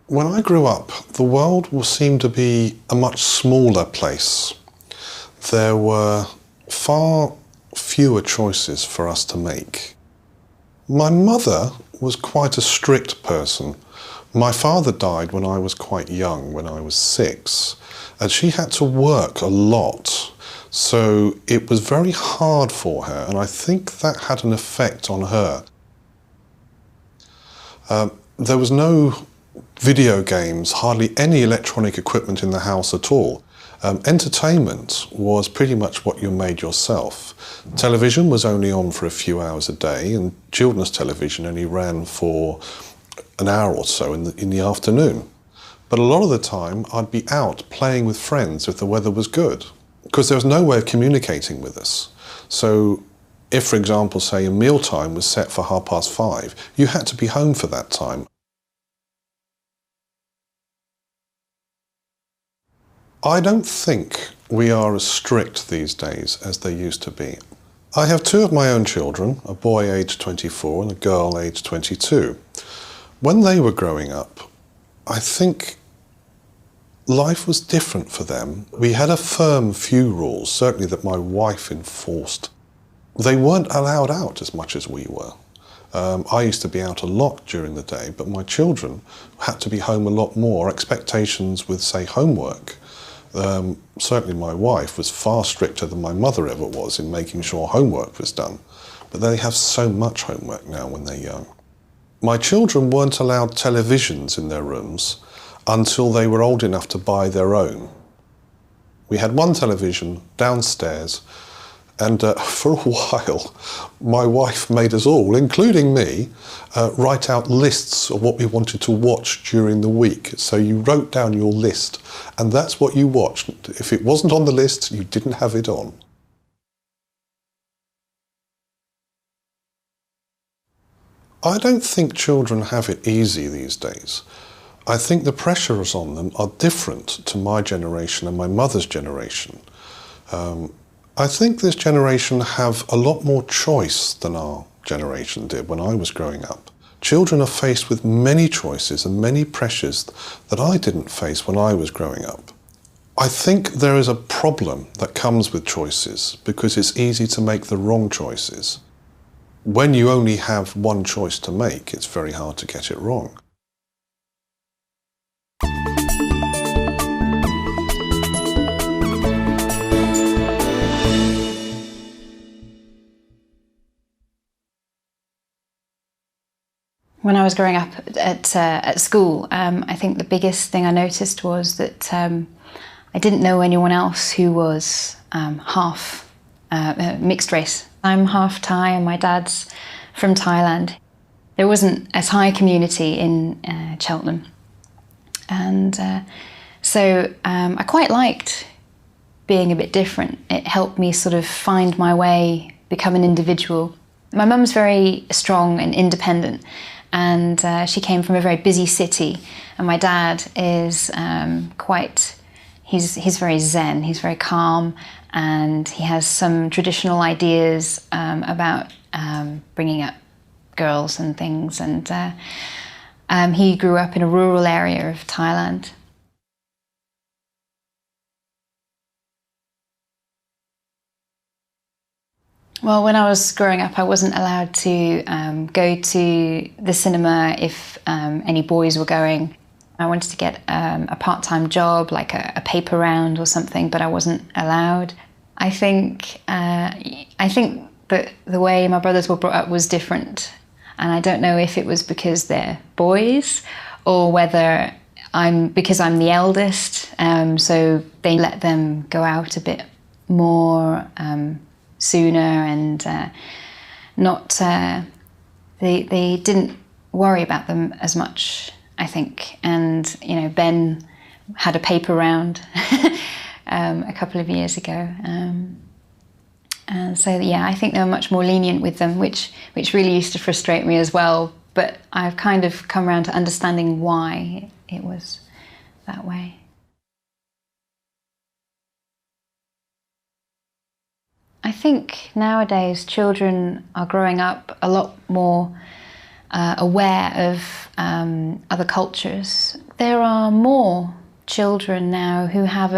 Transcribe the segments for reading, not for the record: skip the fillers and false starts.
When I grew up, the world seemed to be a much smaller place. There were far fewer choices for us to make. My mother was quite a strict person. My father died when I was quite young, when I was 6, and she had to work a lot. So it was very hard for her, and I think that had an effect on her. There was no video games, hardly any electronic equipment in the house at all. Entertainment was pretty much what you made yourself. Television was only on for a few hours a day, and children's television only ran for an hour or so in the afternoon. But a lot of the time I'd be out playing with friends if the weather was good, because there was no way of communicating with us. So if, for example, say a mealtime was set for 5:30, you had to be home for that time. I don't think we are as strict these days as they used to be. I have 2 of my own children, a boy aged 24 and a girl aged 22. When they were growing up, I think life was different for them. We had a firm few rules, certainly that my wife enforced. They weren't allowed out as much as we were. I used to be out a lot during the day, but my children had to be home a lot more. Expectations with, say, homework. Certainly my wife was far stricter than my mother ever was in making sure homework was done. But they have so much homework now when they're young. My children weren't allowed televisions in their rooms until they were old enough to buy their own. We had one television downstairs, and for a while my wife made us all, including me, write out lists of what we wanted to watch during the week. So you wrote down your list, and that's what you watched. If it wasn't on the list, you didn't have it on. I don't think children have it easy these days. I think the pressures on them are different to my generation and my mother's generation. I think this generation have a lot more choice than our generation did when I was growing up. Children are faced with many choices and many pressures that I didn't face when I was growing up. I think there is a problem that comes with choices because it's easy to make the wrong choices. When you only have one choice to make, it's very hard to get it wrong. When I was growing up at school, I think the biggest thing I noticed was that I didn't know anyone else who was half mixed race. I'm half Thai and my dad's from Thailand. There wasn't a Thai community in Cheltenham. And so I quite liked being a bit different. It helped me sort of find my way, become an individual. My mum's very strong and independent, and she came from a very busy city, and my dad is he's very zen, he's very calm, and he has some traditional ideas about bringing up girls and things, and he grew up in a rural area of Thailand. Well, when I was growing up, I wasn't allowed to go to the cinema if any boys were going. I wanted to get a part-time job, like a paper round or something, but I wasn't allowed. I think that the way my brothers were brought up was different, and I don't know if it was because they're boys or whether because I'm the eldest, so they let them go out a bit more sooner, and they didn't worry about them as much, I think. And you know, Ben had a paper round a couple of years ago, and so yeah, I think they were much more lenient with them, which really used to frustrate me as well. But I've kind of come around to understanding why it was that way. I think nowadays children are growing up a lot more aware of other cultures. there are more children now who have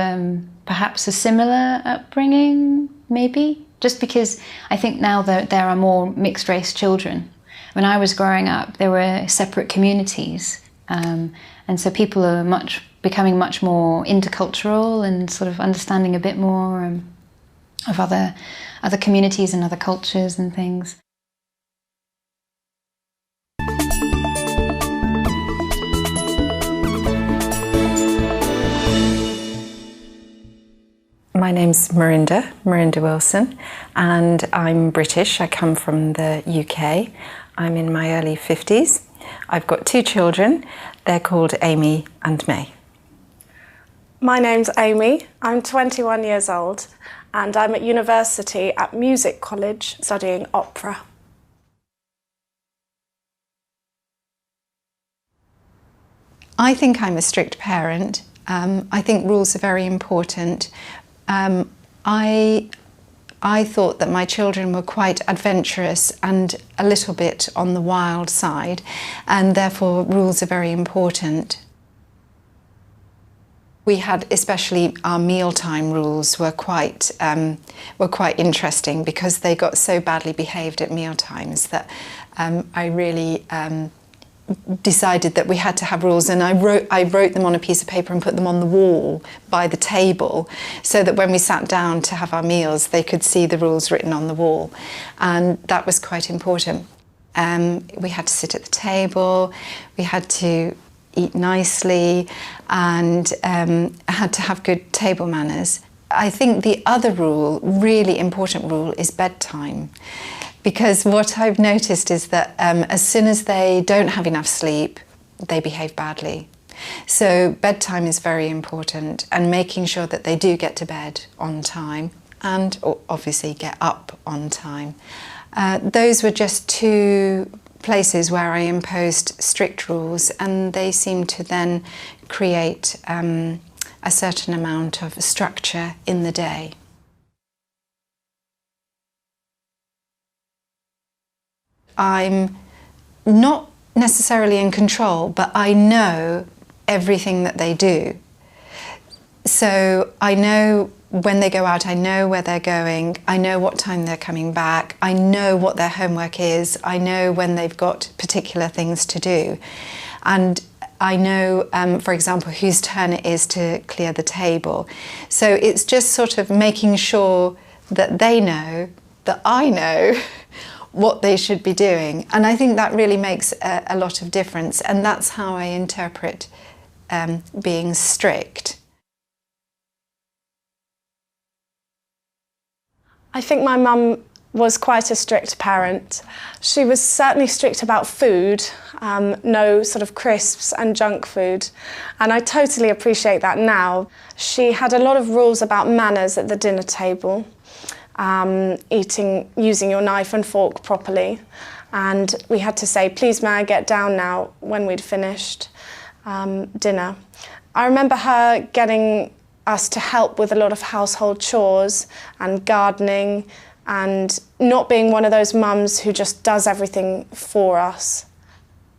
perhaps a similar upbringing, maybe, just because I think now that there are more mixed race children. When I was growing up, there were separate communities, and so people are becoming much more intercultural and sort of understanding a bit more of other communities and other cultures and things. My name's Marinda Wilson, and I'm British. I come from the UK. I'm in my early 50s. I've got 2 children. They're called Amy and May. My name's Amy. I'm 21 years old, and I'm at university at Music College studying opera. I think I'm a strict parent. I think rules are very important. I thought that my children were quite adventurous and a little bit on the wild side, and therefore rules are very important. We had, especially our mealtime rules were quite interesting, because they got so badly behaved at mealtimes that I really decided that we had to have rules, and I wrote them on a piece of paper and put them on the wall by the table, so that when we sat down to have our meals they could see the rules written on the wall, and that was quite important. We had to sit at the table, we had to eat nicely, and had to have good table manners. I think the other rule, really important rule, is bedtime. Because what I've noticed is that as soon as they don't have enough sleep, they behave badly. So bedtime is very important, and making sure that they do get to bed on time and obviously get up on time. Those were just 2 places where I imposed strict rules, and they seem to then create a certain amount of structure in the day. I'm not necessarily in control, but I know everything that they do. So I know when they go out, I know where they're going, I know what time they're coming back, I know what their homework is, I know when they've got particular things to do. And I know, for example, whose turn it is to clear the table. So it's just sort of making sure that they know that I know what they should be doing. And I think that really makes a lot of difference, and that's how I interpret being strict. I think my mum was quite a strict parent. She was certainly strict about food, no sort of crisps and junk food, and I totally appreciate that now. She had a lot of rules about manners at the dinner table. Using your knife and fork properly, and we had to say, "Please may I get down now," when we'd finished dinner. I remember her getting us to help with a lot of household chores and gardening, and not being one of those mums who just does everything for us.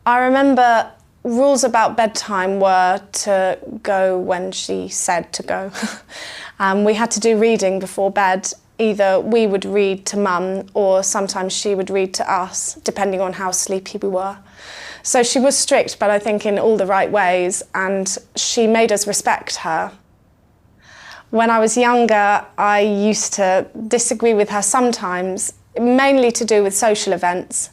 I remember rules about bedtime were to go when she said to go. We had to do reading before bed. Either we would read to mum, or sometimes she would read to us, depending on how sleepy we were. So she was strict, but I think in all the right ways, and she made us respect her. When I was younger, I used to disagree with her sometimes, mainly to do with social events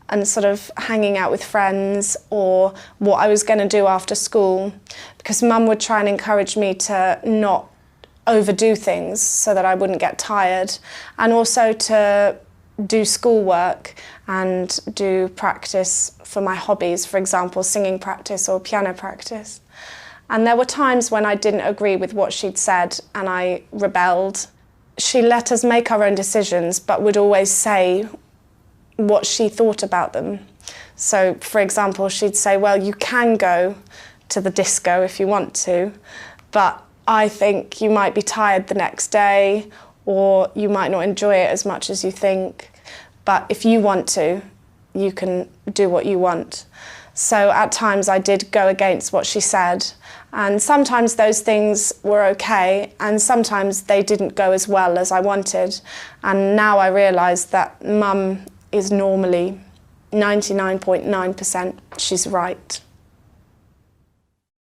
and sort of hanging out with friends, or what I was going to do after school, because mum would try and encourage me to not overdo things so that I wouldn't get tired, and also to do schoolwork and do practice for my hobbies, for example, singing practice or piano practice. And there were times when I didn't agree with what she'd said and I rebelled. She let us make our own decisions, but would always say what she thought about them. So, for example, she'd say, "Well, you can go to the disco if you want to, but I think you might be tired the next day, or you might not enjoy it as much as you think. But if you want to, you can do what you want." So at times I did go against what she said, and sometimes those things were okay, and sometimes they didn't go as well as I wanted. And now I realise that Mum is normally 99.9% she's right.